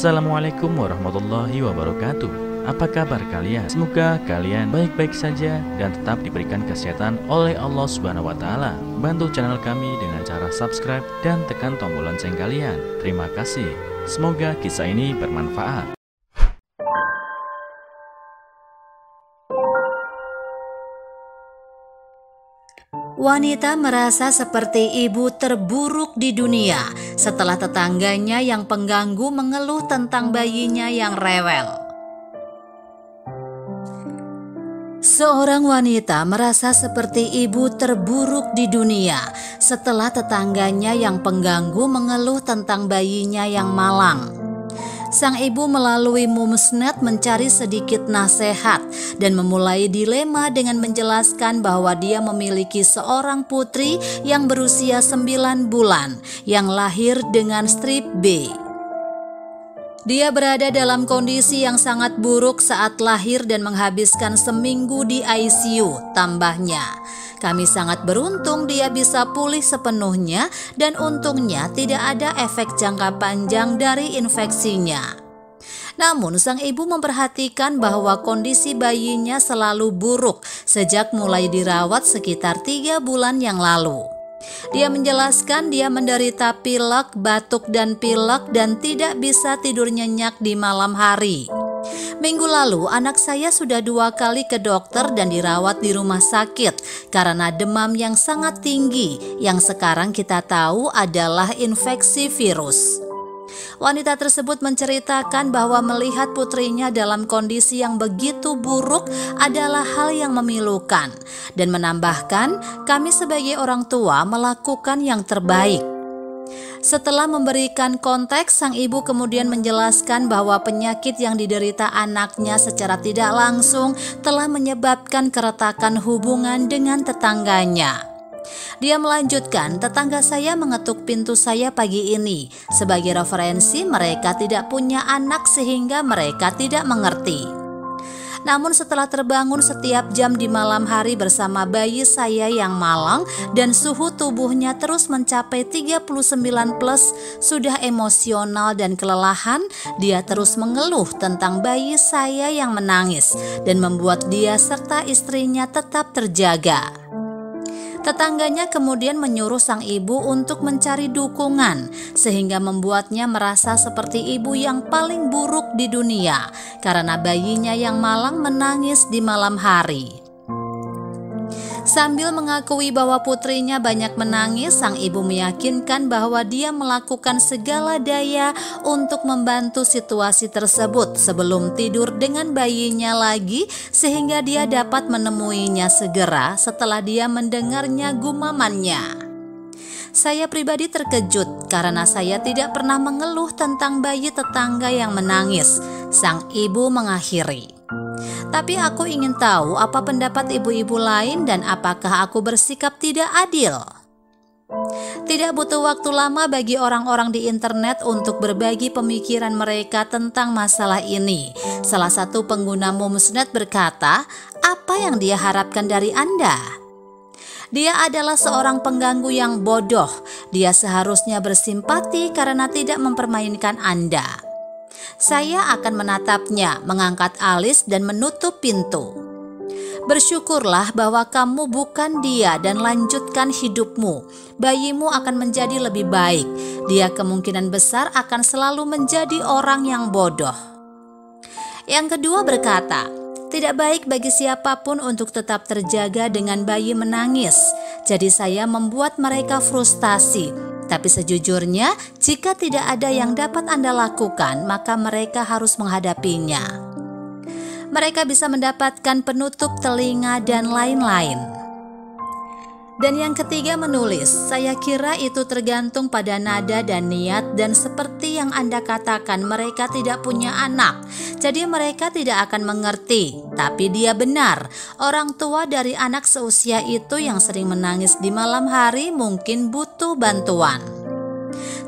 Assalamualaikum warahmatullahi wabarakatuh. Apa kabar kalian? Semoga kalian baik-baik saja dan tetap diberikan kesehatan oleh Allah Subhanahu wa Ta'ala. Bantu channel kami dengan cara subscribe dan tekan tombol lonceng kalian. Terima kasih. Semoga kisah ini bermanfaat. Wanita merasa seperti ibu terburuk di dunia setelah tetangganya yang pengganggu mengeluh tentang bayinya yang rewel. Seorang wanita merasa seperti ibu terburuk di dunia setelah tetangganya yang pengganggu mengeluh tentang bayinya yang malang. Sang ibu melalui Mumsnet mencari sedikit nasihat dan memulai dilema dengan menjelaskan bahwa dia memiliki seorang putri yang berusia 9 bulan yang lahir dengan strip B. Dia berada dalam kondisi yang sangat buruk saat lahir dan menghabiskan seminggu di ICU, tambahnya. Kami sangat beruntung dia bisa pulih sepenuhnya dan untungnya tidak ada efek jangka panjang dari infeksinya. Namun sang ibu memperhatikan bahwa kondisi bayinya selalu buruk sejak mulai dirawat sekitar 3 bulan yang lalu. Dia menjelaskan dia menderita pilek, batuk dan pilek dan tidak bisa tidur nyenyak di malam hari. Minggu lalu anak saya sudah 2 kali ke dokter dan dirawat di rumah sakit karena demam yang sangat tinggi yang sekarang kita tahu adalah infeksi virus. Wanita tersebut menceritakan bahwa melihat putrinya dalam kondisi yang begitu buruk adalah hal yang memilukan dan menambahkan kami sebagai orang tua melakukan yang terbaik. Setelah memberikan konteks, sang ibu kemudian menjelaskan bahwa penyakit yang diderita anaknya secara tidak langsung telah menyebabkan keretakan hubungan dengan tetangganya. Dia melanjutkan, tetangga saya mengetuk pintu saya pagi ini. Sebagai referensi, mereka tidak punya anak sehingga mereka tidak mengerti. Namun setelah terbangun setiap jam di malam hari bersama bayi saya yang malang dan suhu tubuhnya terus mencapai 39+, sudah emosional dan kelelahan, dia terus mengeluh tentang bayi saya yang menangis dan membuat dia serta istrinya tetap terjaga. Tetangganya kemudian menyuruh sang ibu untuk mencari dukungan sehingga membuatnya merasa seperti ibu yang paling buruk di dunia karena bayinya yang malang menangis di malam hari. Sambil mengakui bahwa putrinya banyak menangis, sang ibu meyakinkan bahwa dia melakukan segala daya untuk membantu situasi tersebut sebelum tidur dengan bayinya lagi sehingga dia dapat menemuinya segera setelah dia mendengarnya gumamannya. Saya pribadi terkejut karena saya tidak pernah mengeluh tentang bayi tetangga yang menangis, sang ibu mengakhiri. Tapi aku ingin tahu apa pendapat ibu-ibu lain dan apakah aku bersikap tidak adil. Tidak butuh waktu lama bagi orang-orang di internet untuk berbagi pemikiran mereka tentang masalah ini. Salah satu pengguna Mumsnet berkata, apa yang dia harapkan dari Anda? Dia adalah seorang pengganggu yang bodoh. Dia seharusnya bersimpati karena tidak mempermainkan Anda. Saya akan menatapnya, mengangkat alis dan menutup pintu. Bersyukurlah bahwa kamu bukan dia dan lanjutkan hidupmu. Bayimu akan menjadi lebih baik. Dia kemungkinan besar akan selalu menjadi orang yang bodoh. Yang kedua berkata, tidak baik bagi siapapun untuk tetap terjaga dengan bayi menangis. Jadi saya membuat mereka frustasi. Tapi sejujurnya, jika tidak ada yang dapat Anda lakukan, maka mereka harus menghadapinya. Mereka bisa mendapatkan penutup telinga dan lain-lain. Dan yang ketiga menulis, saya kira itu tergantung pada nada dan niat dan seperti yang Anda katakan mereka tidak punya anak. Jadi mereka tidak akan mengerti. Tapi dia benar, orang tua dari anak seusia itu yang sering menangis di malam hari mungkin butuh bantuan.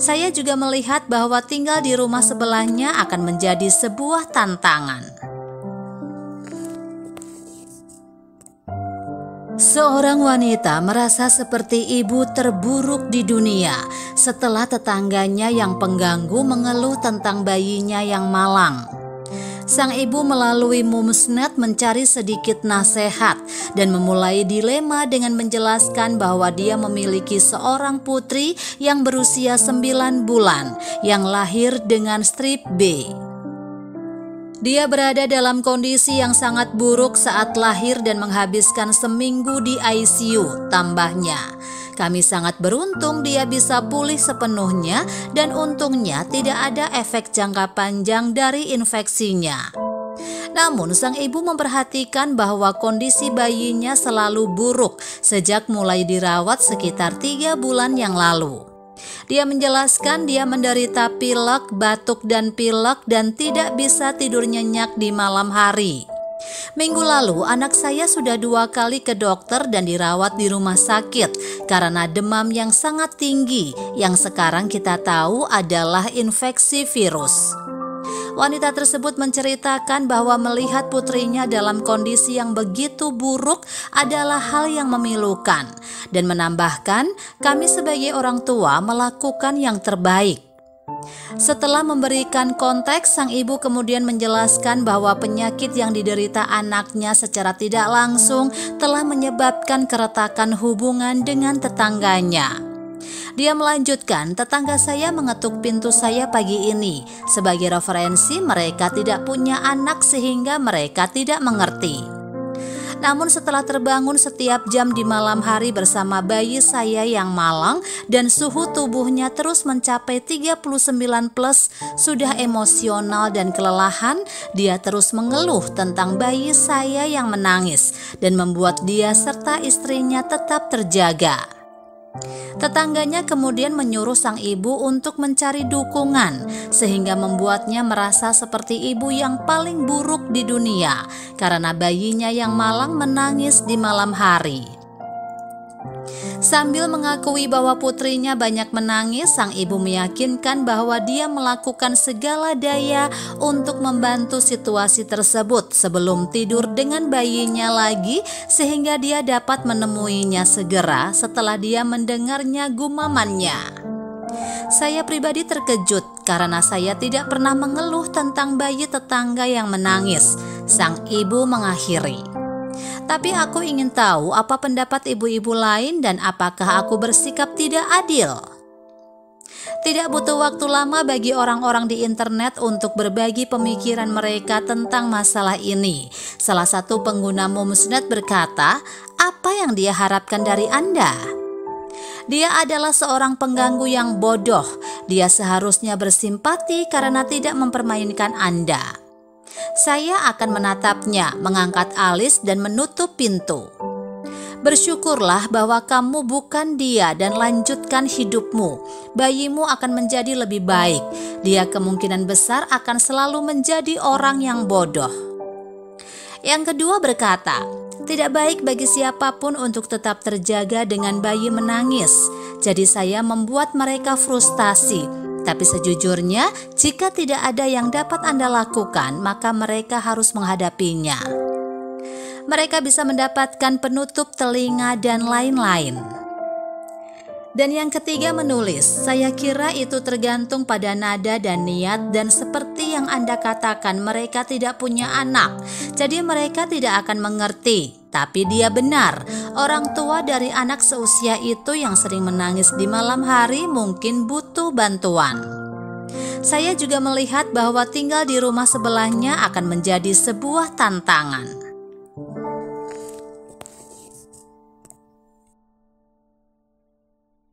Saya juga melihat bahwa tinggal di rumah sebelahnya akan menjadi sebuah tantangan. Seorang wanita merasa seperti ibu terburuk di dunia setelah tetangganya yang pengganggu mengeluh tentang bayinya yang malang. Sang ibu melalui Mumsnet mencari sedikit nasihat dan memulai dilema dengan menjelaskan bahwa dia memiliki seorang putri yang berusia 9 bulan yang lahir dengan strip B. Dia berada dalam kondisi yang sangat buruk saat lahir dan menghabiskan seminggu di ICU, tambahnya. Kami sangat beruntung dia bisa pulih sepenuhnya dan untungnya tidak ada efek jangka panjang dari infeksinya. Namun sang ibu memperhatikan bahwa kondisi bayinya selalu buruk sejak mulai dirawat sekitar 3 bulan yang lalu. Dia menjelaskan dia menderita pilek, batuk dan pilek dan tidak bisa tidur nyenyak di malam hari. Minggu lalu anak saya sudah 2 kali ke dokter dan dirawat di rumah sakit karena demam yang sangat tinggi yang sekarang kita tahu adalah infeksi virus. Wanita tersebut menceritakan bahwa melihat putrinya dalam kondisi yang begitu buruk adalah hal yang memilukan dan menambahkan kami sebagai orang tua melakukan yang terbaik. Setelah memberikan konteks, sang ibu kemudian menjelaskan bahwa penyakit yang diderita anaknya secara tidak langsung telah menyebabkan keretakan hubungan dengan tetangganya. Dia melanjutkan, tetangga saya mengetuk pintu saya pagi ini. Sebagai referensi, mereka tidak punya anak sehingga mereka tidak mengerti. Namun setelah terbangun setiap jam di malam hari bersama bayi saya yang malang dan suhu tubuhnya terus mencapai 39+, sudah emosional dan kelelahan, dia terus mengeluh tentang bayi saya yang menangis dan membuat dia serta istrinya tetap terjaga. Tetangganya kemudian menyuruh sang ibu untuk mencari dukungan sehingga membuatnya merasa seperti ibu yang paling buruk di dunia karena bayinya yang malang menangis di malam hari. Sambil mengakui bahwa putrinya banyak menangis, sang ibu meyakinkan bahwa dia melakukan segala daya untuk membantu situasi tersebut sebelum tidur dengan bayinya lagi sehingga dia dapat menemuinya segera setelah dia mendengarnya gumamannya. Saya pribadi terkejut karena saya tidak pernah mengeluh tentang bayi tetangga yang menangis, sang ibu mengakhiri. Tapi aku ingin tahu apa pendapat ibu-ibu lain dan apakah aku bersikap tidak adil. Tidak butuh waktu lama bagi orang-orang di internet untuk berbagi pemikiran mereka tentang masalah ini. Salah satu pengguna Mumsnet berkata, apa yang dia harapkan dari Anda? Dia adalah seorang pengganggu yang bodoh. Dia seharusnya bersimpati karena tidak mempermainkan Anda. Saya akan menatapnya, mengangkat alis dan menutup pintu. Bersyukurlah bahwa kamu bukan dia dan lanjutkan hidupmu. Bayimu akan menjadi lebih baik. Dia kemungkinan besar akan selalu menjadi orang yang bodoh. Yang kedua berkata, tidak baik bagi siapapun untuk tetap terjaga dengan bayi menangis. Jadi saya membuat mereka frustasi. Tapi sejujurnya, jika tidak ada yang dapat Anda lakukan, maka mereka harus menghadapinya. Mereka bisa mendapatkan penutup telinga dan lain-lain. Dan yang ketiga menulis, saya kira itu tergantung pada nada dan niat dan seperti yang Anda katakan mereka tidak punya anak, jadi mereka tidak akan mengerti. Tapi dia benar, orang tua dari anak seusia itu yang sering menangis di malam hari mungkin butuh bantuan. Saya juga melihat bahwa tinggal di rumah sebelahnya akan menjadi sebuah tantangan.